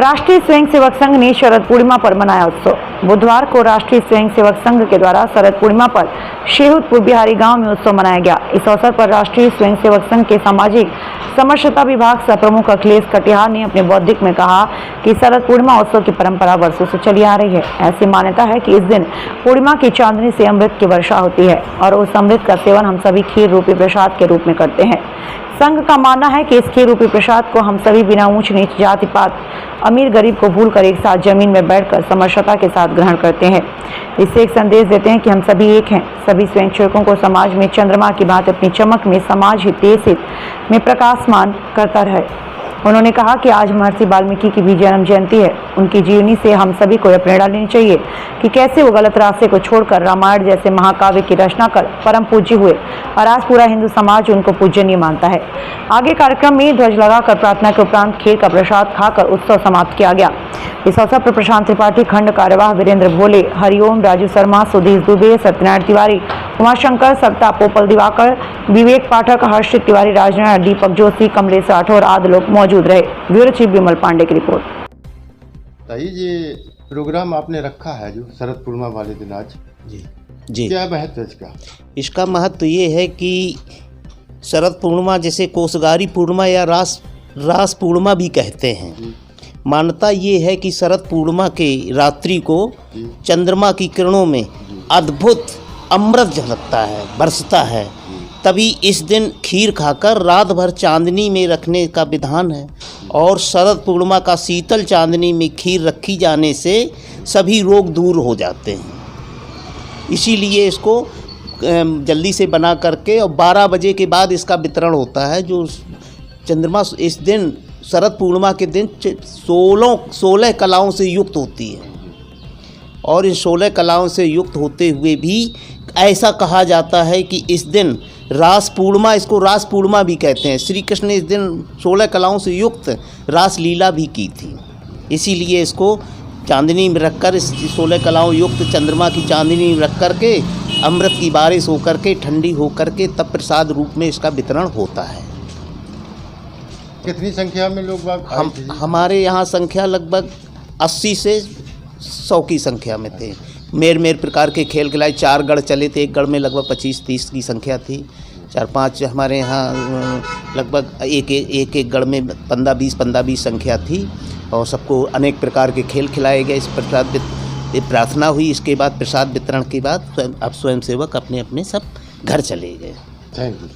राष्ट्रीय स्वयंसेवक संघ ने शरद पूर्णिमा पर मनाया उत्सव। बुधवार को राष्ट्रीय स्वयंसेवक संघ के द्वारा शरद पूर्णिमा पर शेहुतपुर बिहारी गांव में उत्सव मनाया गया। इस अवसर पर राष्ट्रीय स्वयंसेवक संघ के सामाजिक समरसता विभाग सह प्रमुख अखिलेश कटिहार ने अपने बौद्धिक में कहा कि शरद पूर्णिमा उत्सव की परंपरा वर्षों से चली आ रही है। ऐसी मान्यता है कि इस दिन पूर्णिमा की चांदनी से अमृत की वर्षा होती है और उस अमृत का सेवन हम सभी खीर रूपी प्रसाद के रूप में करते हैं। संघ का मानना है कि इस खीर रूपी प्रसाद को हम सभी बिना ऊंच नीच जाति पात अमीर गरीब को भूलकर एक साथ जमीन में बैठकर समरसता के साथ ग्रहण करते हैं। इससे एक संदेश देते हैं कि हम सभी एक हैं। सभी स्वयंसेवकों को समाज में चंद्रमा की भांति अपनी चमक में समाज हित देश हित में प्रकाशमान करता रहे। उन्होंने कहा कि आज महर्षि वाल्मीकि की भी जन्म जयंती है। उनकी जीवनी से हम सभी को यह प्रेरणा लेनी चाहिए कि कैसे वो गलत रास्ते को छोड़कर रामायण जैसे महाकाव्य की रचना कर परम पूज्य हुए और आज पूरा हिंदू समाज उनको पूजनीय मानता है। आगे कार्यक्रम में ध्वज लगाकर प्रार्थना के उपरांत खीर का प्रसाद खाकर उत्सव समाप्त किया गया। इस अवसर पर प्रशांत त्रिपाठी, खंड कार्यवाह वीरेंद्र भोले, हरिओम, राजू शर्मा, सुधीर दुबे, सत्यनारायण तिवारी, उमाशंकर, सत्ता पोपल, दिवाकर, विवेक पाठक, हर्षित तिवारी, राजनारायण, दीपक जोशी, कमलेश राठौर आदि लोग मौजूद रहे। ब्यूरो चीफ विमल पांडे की रिपोर्ट। ये प्रोग्राम आपने रखा है जो शरद पूर्णिमा वाले दिन आज जी क्या महत्व है इसका? इसका महत्व ये है कि शरद पूर्णिमा जैसे कोसगारी पूर्णिमा या रास पूर्णिमा भी कहते हैं। मान्यता ये है कि शरद पूर्णिमा के रात्रि को चंद्रमा की किरणों में अद्भुत अमृत झलकता है, बरसता है। तभी इस दिन खीर खाकर रात भर चांदनी में रखने का विधान है और शरद पूर्णिमा का शीतल चांदनी में खीर रखी जाने से सभी रोग दूर हो जाते हैं। इसीलिए इसको जल्दी से बना करके और 12 बजे के बाद इसका वितरण होता है। जो चंद्रमा इस दिन शरद पूर्णिमा के दिन 16 कलाओं से युक्त होती है और इन 16 कलाओं से युक्त होते हुए भी ऐसा कहा जाता है कि इस दिन रास पूर्णिमा, इसको रास पूर्णिमा भी कहते हैं। श्री कृष्ण ने इस दिन 16 कलाओं से युक्त रास लीला भी की थी। इसीलिए इसको चांदनी में रखकर, इस 16 कलाओं युक्त चंद्रमा की चांदनी में रख कर के अमृत की बारिश होकर के ठंडी होकर के तब प्रसाद रूप में इसका वितरण होता है। कितनी संख्या में लोग हमारे यहाँ संख्या लगभग 80 से 100 की संख्या में थे। मेर प्रकार के खेल खिलाए, 4 गढ़ चले थे। एक गढ़ में लगभग 25-30 की संख्या थी। 4-5 हमारे यहाँ लगभग एक गढ़ में 15-20 संख्या थी और सबको अनेक प्रकार के खेल खिलाए गए। इस प्रसाद प्रार्थना हुई। इसके बाद प्रसाद वितरण के बाद अब स्वयंसेवक अपने अपने सब घर चले गए। Thank you.